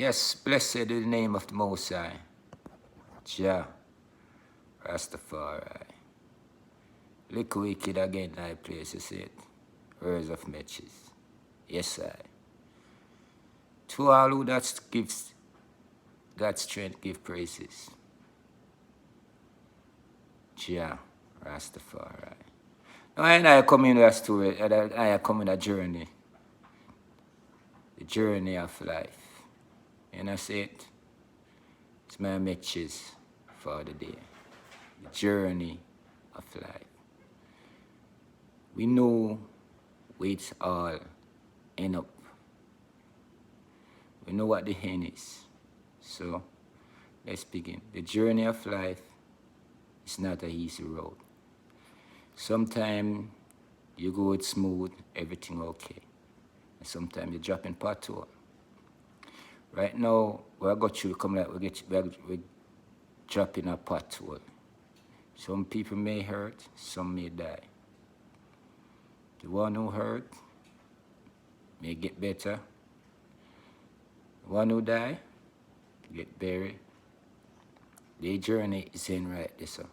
Yes, blessed is the name of the Most High, Jah, Rastafari. Look wicked again, thy place, you see it. Words of matches. Yes, I. To all who that gives God's strength, give praises. Jah, Rastafari. Now, I come in a story, I come in a journey. The journey of life. And I say it. It's my matches for the day. The journey of life. We know where it's all end up. We know what the end is. So let's begin. The journey of life is not an easy road. Sometimes you go it smooth, everything okay. And sometimes you drop in pothole. Right now, where I got through, come like we drop in a pothole. Some people may hurt, some may die. The one who hurt may get better. The one who die, get buried. Their journey is in right this one.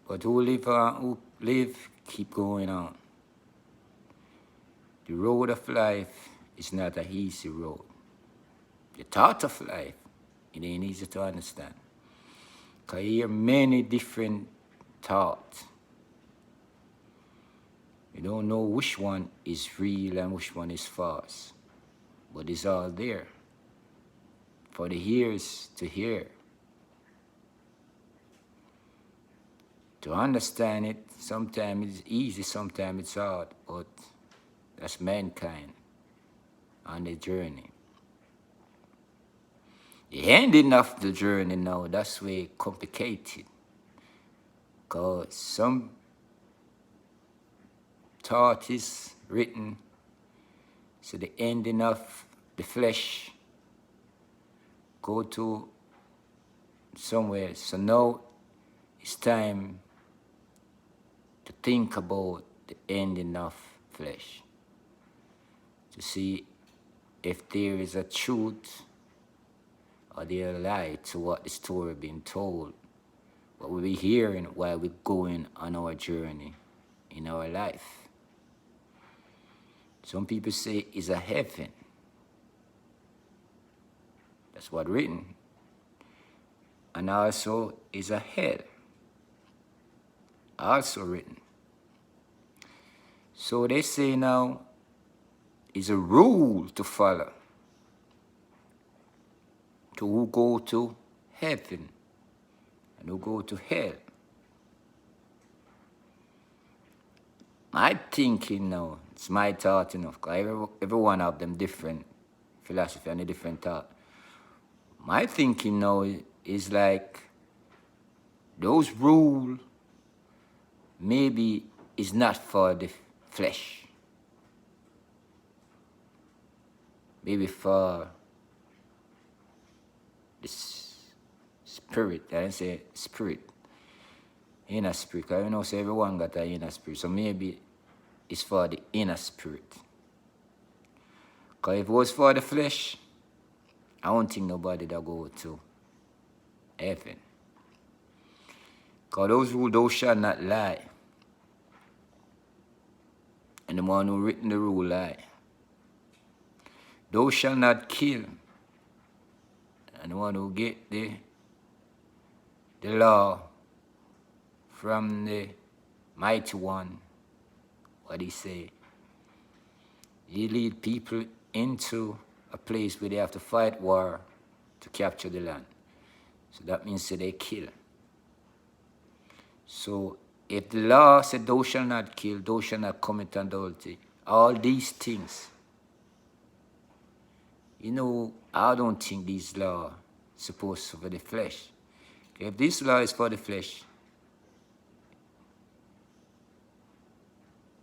But who live, keep going on. The road of life is not an easy road. The thought of life, it ain't easy to understand. Because you hear many different thoughts. You don't know which one is real and which one is false. But it's all there for the ears to hear. To understand it, sometimes it's easy, sometimes it's hard, but that's mankind on the journey. The ending of the journey now, that's way complicated. Because some thought is written, so the ending of the flesh go to somewhere. So now it's time to think about the ending of flesh. To see if there is a truth or there a lie to what the story being told. What we're hearing while we're going on our journey in our life. Some people say it's a heaven. That's what's written. And also is a hell. Also written. So they say now is a rule to follow. To who go to heaven and who go to hell. My thinking now, it's my thought enough, because every one of them different philosophy and a different thought. My thinking now is like those rules maybe is not for the flesh. Maybe for the spirit. I didn't say spirit. Inner spirit. Because you know, say everyone got an inner spirit. So maybe it's for the inner spirit. Because if it was for the flesh, I don't think nobody that go to heaven. Because those rules, thou shalt not lie. And the one who written the rule lie. Thou shalt not kill. And the one who get the law from the mighty one, what he say? He lead people into a place where they have to fight war to capture the land. So that means that they kill. So if the law said thou shalt not kill, thou shalt not commit adultery, all these things, you know, I don't think these laws supposed to for the flesh. If this law is for the flesh,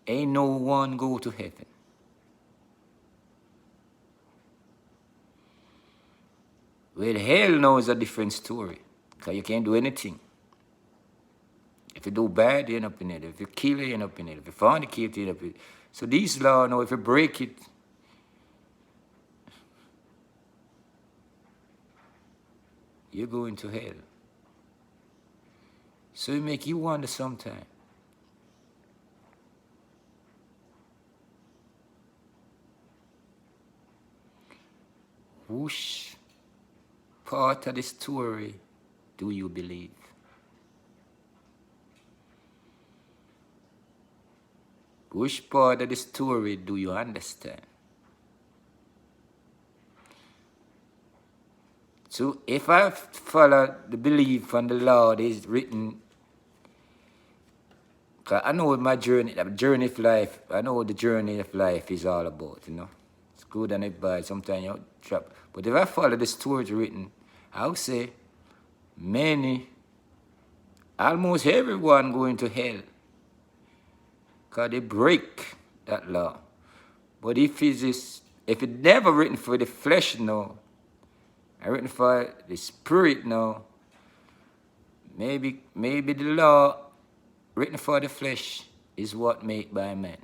ain't no one go to heaven. Well, hell now is a different story, because you can't do anything. If you do bad, you end up in it. If you kill, you end up in it. If you fornicate, you end up in it. So these laws now, if you break it, you're going to hell. So it make you wonder sometimes. Which part of the story do you believe? Which part of the story do you understand? So if I follow the belief and the law that is written, cause I know what my journey, the journey of life, I know what the journey of life is all about, you know. It's good and it's bad, sometimes you trap. But if I follow the stories written, I would say many, almost everyone going to hell. Cause they break that law. But if it's never written for the flesh now, and written for the spirit now, maybe the law written for the flesh is what made by man.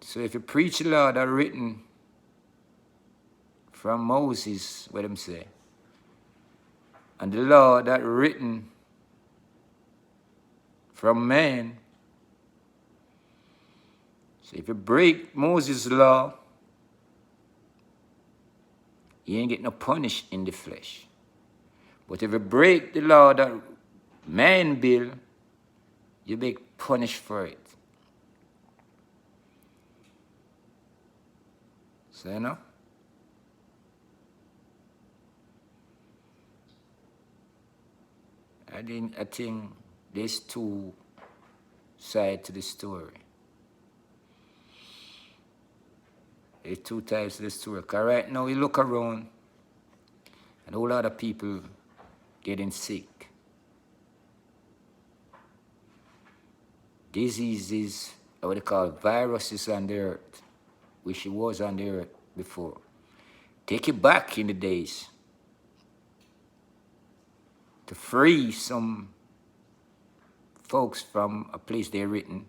So if you preach the law that written from Moses, what them say, and the law that written from man, so if you break Moses' law, you ain't get no punish in the flesh. But if you break the law that man build, you be punished for it. So you know? I think there's two sides to the story. There's two types to the story. Because right now we look around and a whole lot of people getting sick. Diseases, what they call viruses on the earth, which it was on the earth before. Take it back in the days to free some folks from a place they're written.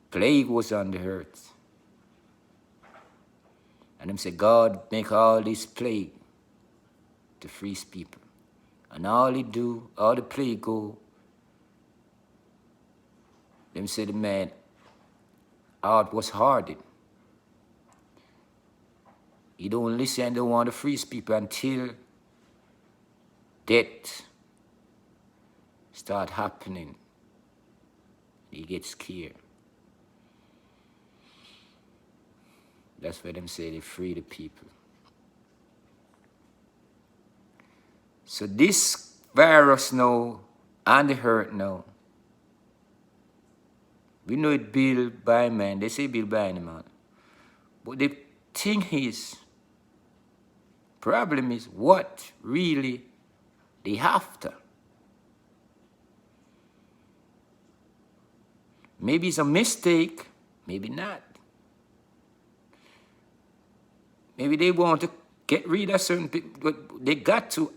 Plague was on the earth. And them say, God make all this plague to free people. And all he do, all the plague go, them say the man heart was hardened. He don't listen and don't want to free people until death start happening. He gets scared. That's why them say they free the people. So this virus now, and the hurt now, we know it built by man. They say built by animal. But the thing is, problem is what really they after. Maybe it's a mistake, maybe not. Maybe they want to get rid of certain people, but they got to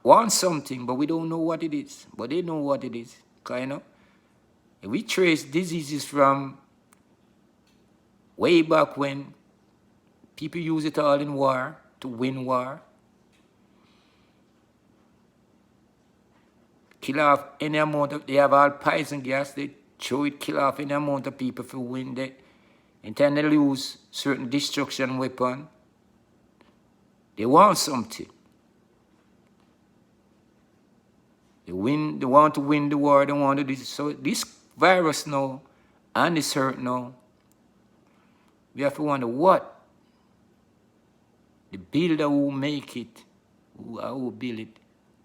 want something, but we don't know what it is. But they know what it is, you know? And we trace diseases from way back when people use it all in war, to win war. Kill off any amount of, they have all poison gas, they throw it, kill off any amount of people for win that. And then they lose certain destruction weapon. They want something. They want to win the war, they want to do this. So this virus now, and this hurt now, we have to wonder what the builder who make it, who build it,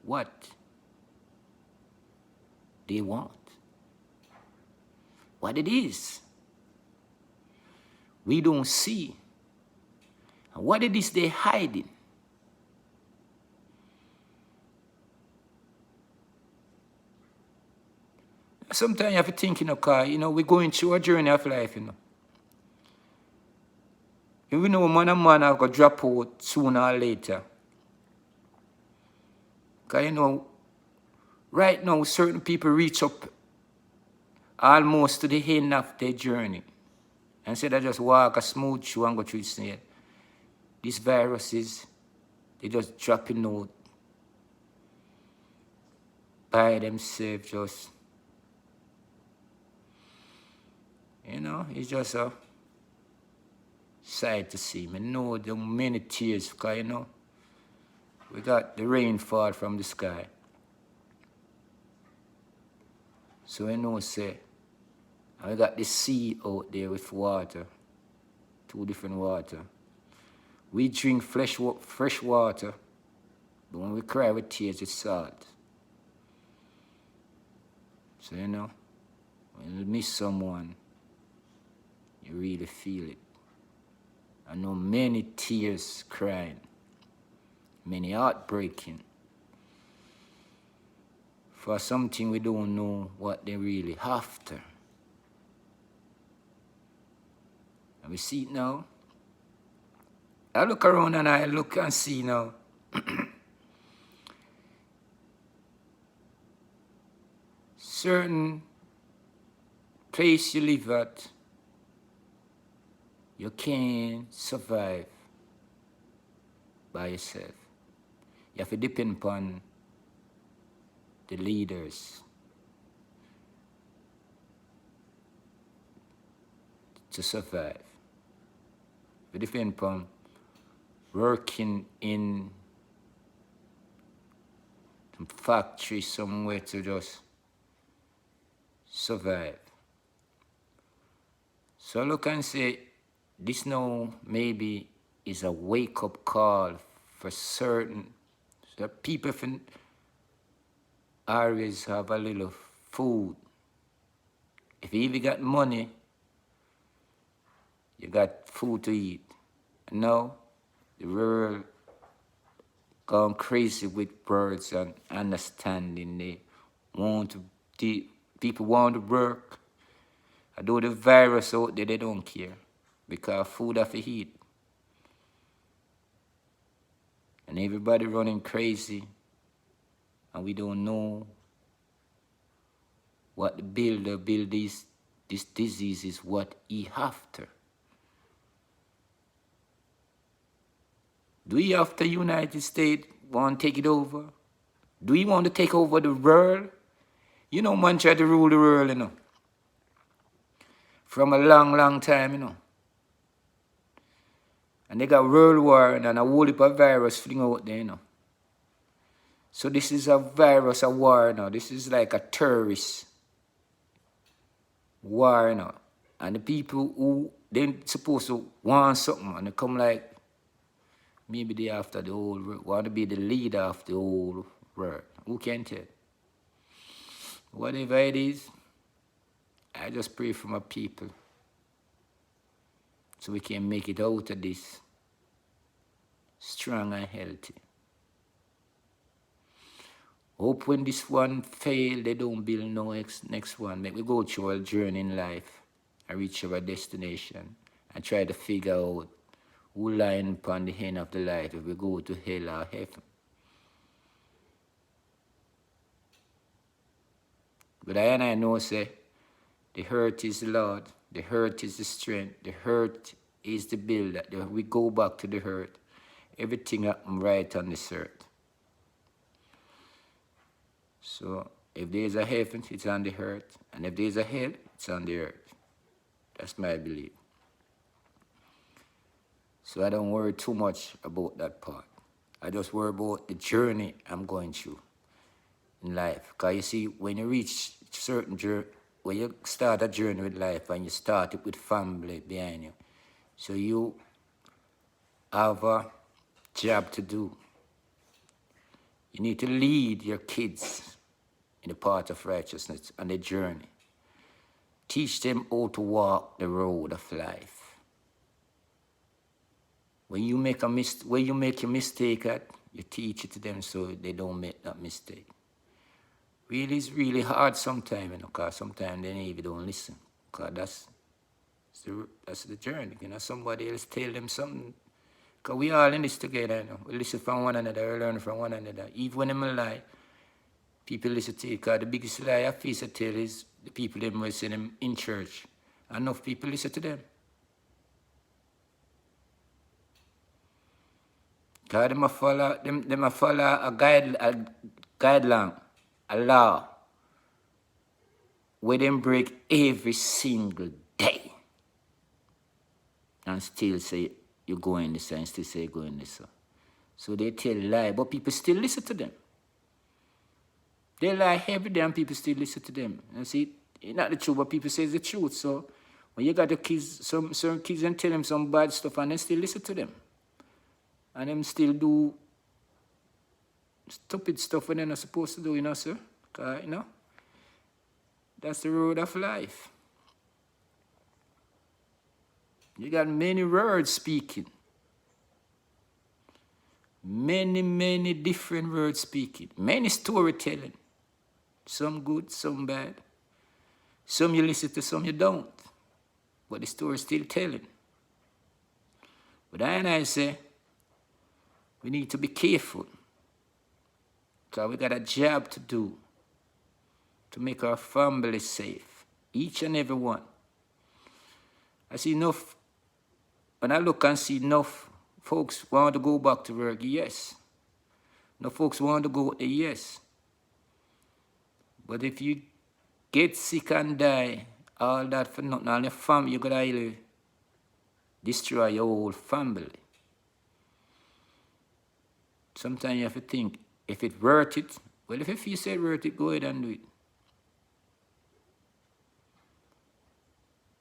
what they want. What it is. We don't see. And what it is they hiding. Sometimes you have to think, you know, we're going through a journey of life, And we know man and man have got to drop out sooner or later. Because, right now, certain people reach up almost to the end of their journey. Instead of just walk a smooth through and go through it. These viruses, they just dropping out by themselves, just, you know, it's just a sight to see. I know there are many tears, because, you know, we got the rainfall from the sky. So you know, say, and we got the sea out there with water, 2 different water. We drink fresh water, but when we cry with tears, it's salt. So you know, when you miss someone, you really feel it. I know many tears crying, many heartbreaking for something we don't know what they really after. And we see it now. I look around and I look and see now. Certain place you live at, you can't survive by yourself. You have to depend upon the leaders to survive. You depend upon working in some factory somewhere to just survive. So look and say, this now maybe is a wake-up call for certain, so people can always have a little food. If you even got money, you got food to eat. And now, the world gone crazy with birds and understanding. People want to work. Although the virus out there, they don't care. Because food have to eat. And everybody running crazy. And we don't know what the builder build this disease is, what he after. Do we after United States want to take it over? Do we want to take over the world? You know, man try to rule the world, you know. From a long, long time, you know. And they got world war and a whole heap of virus fling out there, you know. So this is a virus, a war now. This is like a terrorist war, you know. And the people who they supposed to want something and they come like, maybe they after the whole world, want to be the leader of the whole world. Who can tell? Whatever it is, I just pray for my people so we can make it out of this strong and healthy. Hope when this one fail, they don't build no next one. Make we go through our journey in life and reach our destination and try to figure out who lying upon the end of the life, if we go to hell or heaven. But I know, say, the hurt is the Lord, the hurt is the strength, the hurt is the builder. We go back to the hurt. Everything happen right on this earth. So, if there's a heaven, it's on the earth. And if there's a hell, it's on the earth. That's my belief. So I don't worry too much about that part. I just worry about the journey I'm going through in life. Because you see, when you reach certain journey, when you start a journey with life and you start it with family behind you, so you have a job to do. You need to lead your kids in the path of righteousness on their journey. Teach them how to walk the road of life. When you make a mistake, you teach it to them so they don't make that mistake. Really, it's really hard sometimes, you know, because sometimes they even don't listen. Because that's the journey, you know. Somebody else tell them something. Because we all in this together, you know. We listen from one another, we learn from one another. Even when they lie, people listen to it. Because the biggest lie I face to tell is the people them will say them in church. Enough people listen to them. Because them a follow guideline, a law, where them break every single day. And still say you're going this way, and still say you're going this way. So they tell lie, but people still listen to them. They lie every day and people still listen to them. And see, it's not the truth, but people say it's the truth. So when you got the kids, certain kids and tell them some bad stuff and they still listen to them. And them still do stupid stuff when they're not supposed to do, you know, sir? You know, that's the road of life. You got many words speaking. Many different words speaking. Many storytelling. Some good, some bad. Some you listen to, some you don't. But the story is still telling. But I say, we need to be careful. Because we got a job to do to make our family safe. Each and every one. I see enough, when I look and see enough folks want to go back to work, yes. No folks want to go, yes. But if you get sick and die, all that for nothing, all your family, you're going to destroy your whole family. Sometimes you have to think, if it's worth it, well, if you say it's worth it, go ahead and do it.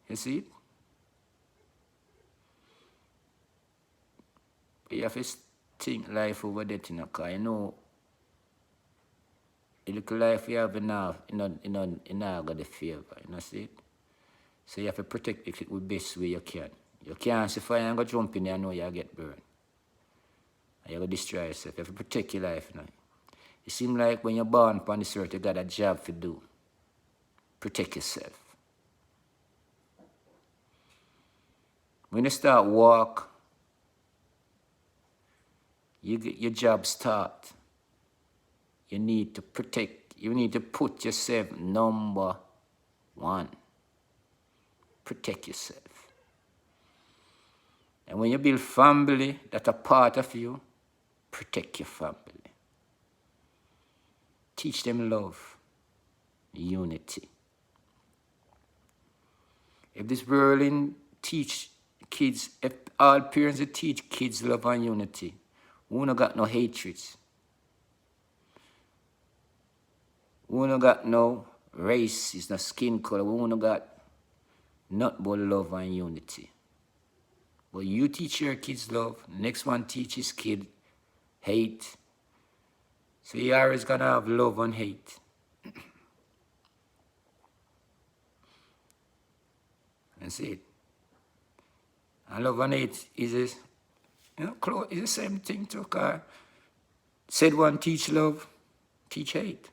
You see it? But you have to think life over that, you know, because you know, the little life you have enough, you know, got the favor, you know, see it? So you have to protect it the best way you can. You can't see fire and go jump in there and know you'll get burned. And you're going to destroy yourself. You have to protect your life now. It seems like when you're born upon this earth, you got a job to do. Protect yourself. When you start walk, your job start. You need to protect, you need to put yourself number one. Protect yourself. And when you build family that are part of you, protect your family. Teach them love, unity. If this world teach kids, if all parents teach kids love and unity, we don't got no hatreds. We don't got no race, it's no skin color. We don't got nothing but love and unity. But you teach your kids love, next one teaches kid hate. So you're always gonna have love and hate. That's it. And love and hate is it's the same thing too, because said one teach love, teach hate.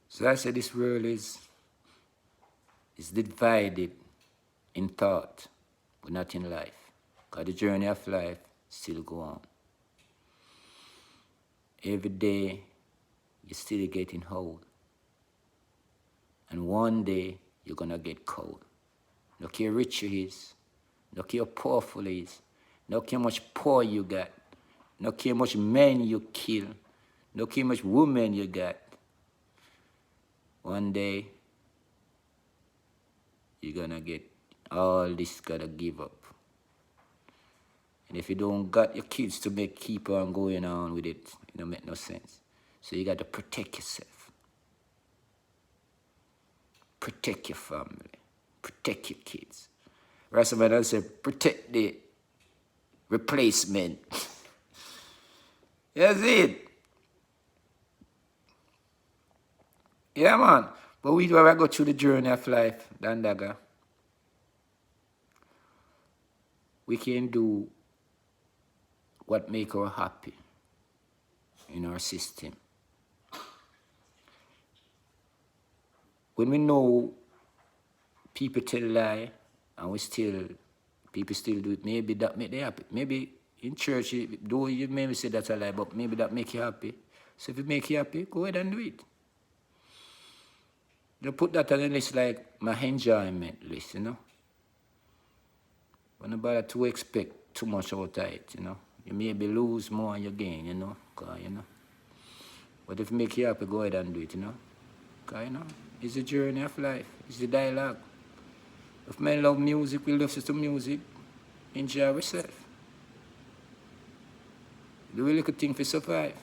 So I say this world is divided in thought, but not in life. Because the journey of life still go on. Every day, you're still getting old. And one day, you're going to get cold. Look how rich you is. Look how powerful he is. Look how much power you got. Look how much men you kill. Look how much women you got. One day, you're going to get all this, got to give up. And if you don't got your kids to keep on going on with it, it don't make no sense. So you got to protect yourself. Protect your family. Protect your kids. Rastaman said, protect the replacement. That's it. Yeah, man. But we do ever go through the journey of life, Dandaga. We can do what make us happy in our system. When we know people tell lie and people still do it, maybe that make them happy. Maybe in church, though you maybe say that's a lie, but maybe that make you happy. So if it make you happy, go ahead and do it. You put that on the list like my enjoyment list, you know. When nobody to expect too much out of it, you know. You maybe lose more than you gain, you know. You know. But if it make you happy, go ahead and do it, you know. You know, it's the journey of life. It's the dialogue. If men love music, we listen to music. Enjoy ourselves. Do a little thing to survive.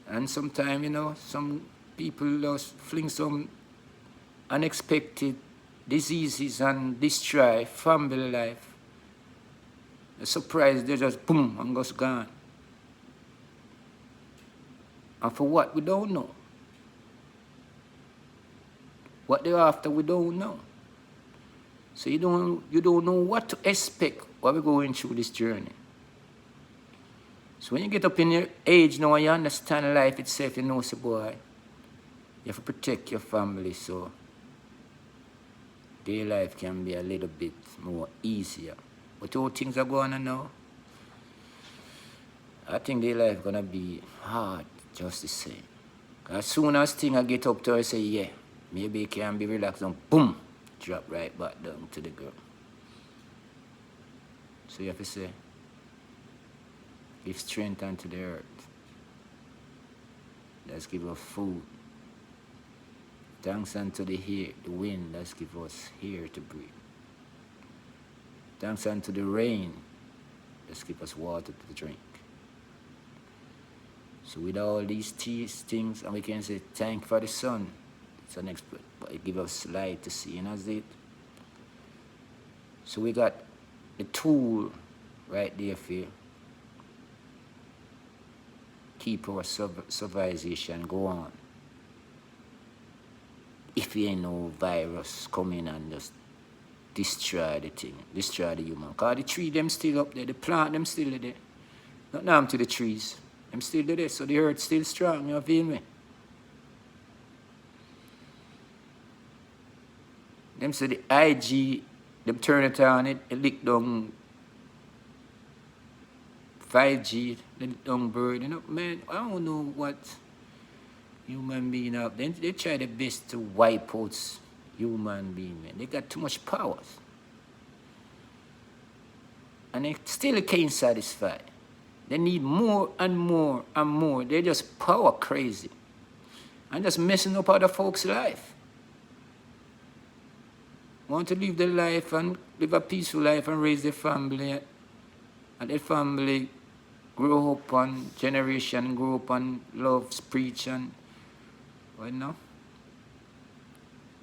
And sometimes, you know, some people just fling some unexpected diseases and destroy family life. A surprise, they just boom and goes gone. And for what, we don't know. What they're after, we don't know. So you don't know what to expect while we're going through this journey. So when you get up in your age now and you understand life itself, you know, say, boy, you have to protect your family, so their life can be a little bit more easier. But how things are going on now, I think their life gonna be hard just the same. As soon as things get up to her, say, yeah, maybe it can be relaxed and boom, drop right back down to the girl. So you have to say, give strength unto the earth. Let's give us food. Thanks unto the air, the wind, let's give us air to breathe. Thanks unto the rain, let's give us water to drink. So with all these things, and we can say thank for the sun. It's an expert, but it gives us light to see, and that's it. So we got the tool right there for you. Keep our civilization go on. If you ain't no virus coming and just destroy the thing, destroy the human. Because the tree them still up there, the plant them still there. Not harm to the trees. Them still there, so the earth still strong, you feel me? Them say the IG, them turn it on, it lick down 5G, the young bird, you know, man, I don't know what human being have. They try their best to wipe out human being, man. They got too much powers. And they still can't satisfy. They need more and more and more. They're just power crazy. And just messing up other folks' life. Want to live their life and live a peaceful life and raise their family. And their family grow up on generation, grow up on love, preach, and, well, you know,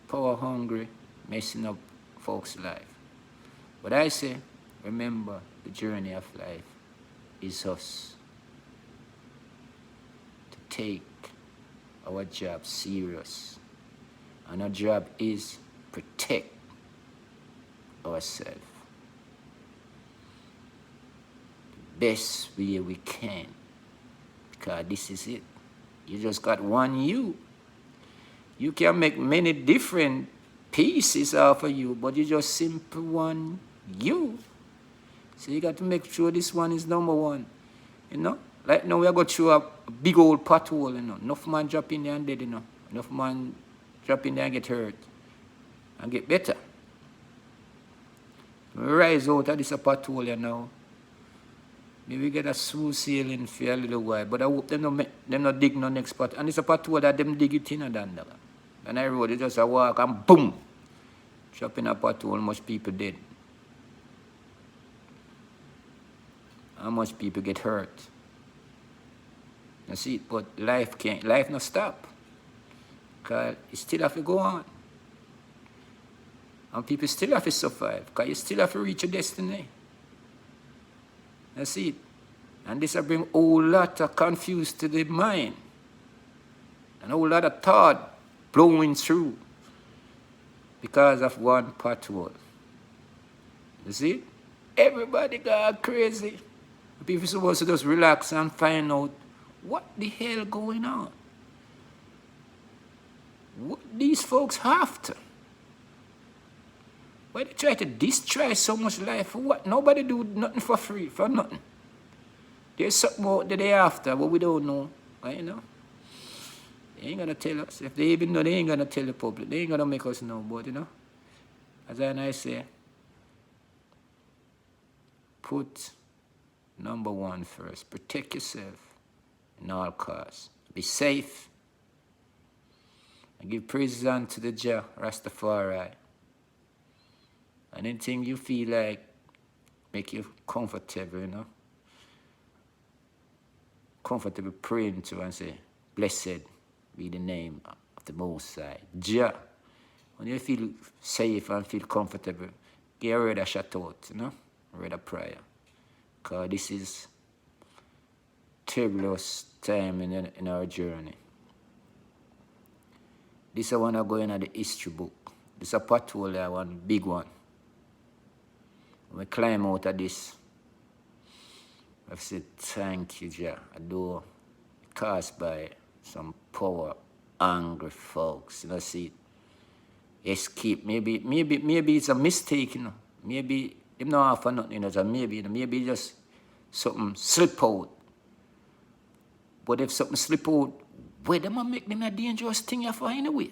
power hungry, messing up folks' life. But I say, remember, the journey of life is us. To take our job serious. And our job is protect ourselves. Best way we can, because this is it. You just got one you. You can make many different pieces out of you, but you just simple one you. So you got to make sure this one is number one. You know, like now we are going through a big old pothole. You know, enough man drop in there and dead. You know, enough man drop in there and get hurt and get better. We rise out of this pothole, you know. Maybe get a smooth sailing for a little while, but I hope them not dig no next pot. And it's a pothole that them dig it in and down there. And I road, you just a walk and boom! Drop in a pothole, much people dead. How much people get hurt. You see, but life not stop. Because it still have to go on. And people still have to survive, because you still have to reach your destiny. That's it. And this will bring a whole lot of confuse to the mind. And a whole lot of thought blowing through because of one pothole. You see? Everybody got crazy. People supposed to just relax and find out what the hell going on. What these folks after. Why they try to destroy so much life for what? Nobody do nothing for free, for nothing. There's something out there they after, but we don't know. Right, you know? They ain't gonna tell us. If they even know, they ain't gonna tell the public. They ain't gonna make us know, but you know. as I say, put number one first. Protect yourself in all costs. Be safe. And give praises unto the Jah, Rastafari. And anything you feel like make you comfortable, you know. Comfortable praying to and say, blessed be the name of the Most High. Jah. When you feel safe and feel comfortable, get rid of shout out, you know, read a prayer. Because this is turbulent time in our journey. This I want to go into the history book. This is a patrol, one big one. When we climb out of this, I've said, thank you, Jah. I do caused by some power, angry folks. You know, see, escape. Maybe it's a mistake, you know. Maybe them not offer nothing, you know. So maybe just something slip out. But if something slip out, where them a make them a dangerous thing for anyway?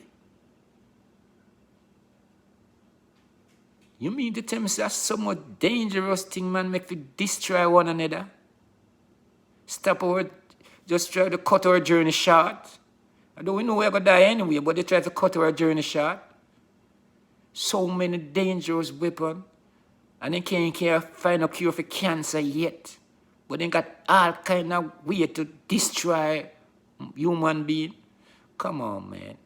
You mean to tell me that's somewhat dangerous thing, man, make we destroy one another? Stop our, just try to cut our journey short. I don't know we're going to die anyway, but they try to cut our journey short. So many dangerous weapons. And they can't find a cure for cancer yet. But they got all kind of way to destroy human being. Come on, man.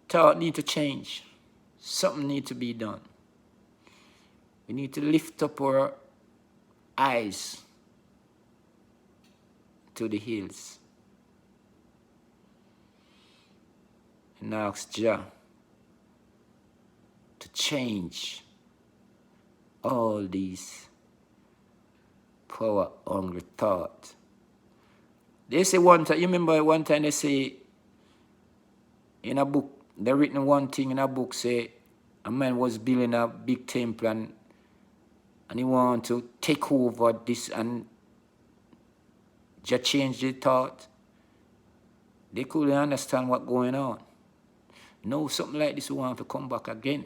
Thought need to change. Something need to be done. We need to lift up our eyes to the hills and ask Jah to change all these power-hungry thoughts. They say one time, you remember one time they say in a book, they written one thing in a book, say a man was building a big temple and he wanted to take over this and just change the thought. They couldn't understand what's going on. No, something like this we want to come back again.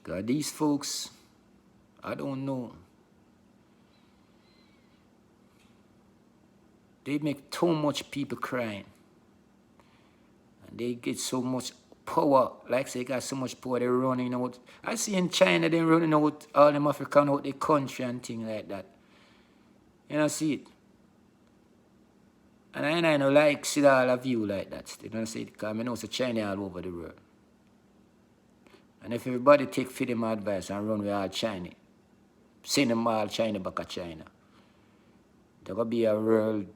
God, these folks, I don't know. They make too much people crying. And they get so much power. Like they got so much power, they're running out. I see in China, they're running out, all them African out the country and things like that. You know, see it. And I don't like see all of you like that. You know, see it, because I know it's China all over the world. And if everybody take for them advice and run with all China, send them all China back to China, there's going to be a world,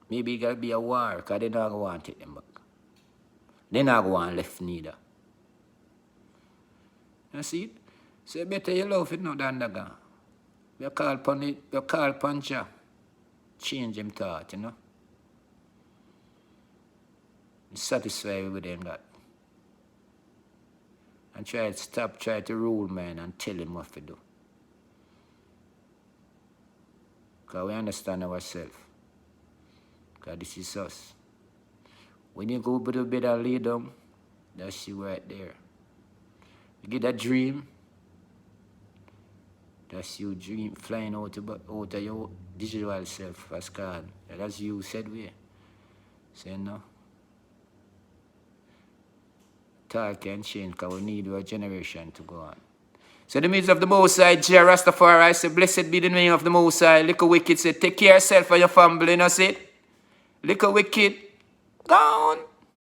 maybe it's going to be a war, because they're not going to want to take them back. They're not going to want left neither. You see it? So you better you love it now than the gun. You call upon it, you call upon Jah. Change them thought, you know. Be satisfied with them that. And try to rule man and tell him what to do. Because we understand ourselves. Because this is us. When you go to the bed and lay down, that's you right there. You get that dream, that's you dream flying out of your digital self, as God. That's you said we. Say no. Talk can change because we need our generation to go on. So the means of the Most High, Jah Rastafari, say, blessed be the name of the Most High. Little wicked say, take care of yourself and your family, you know, say it. Little wicked, gone.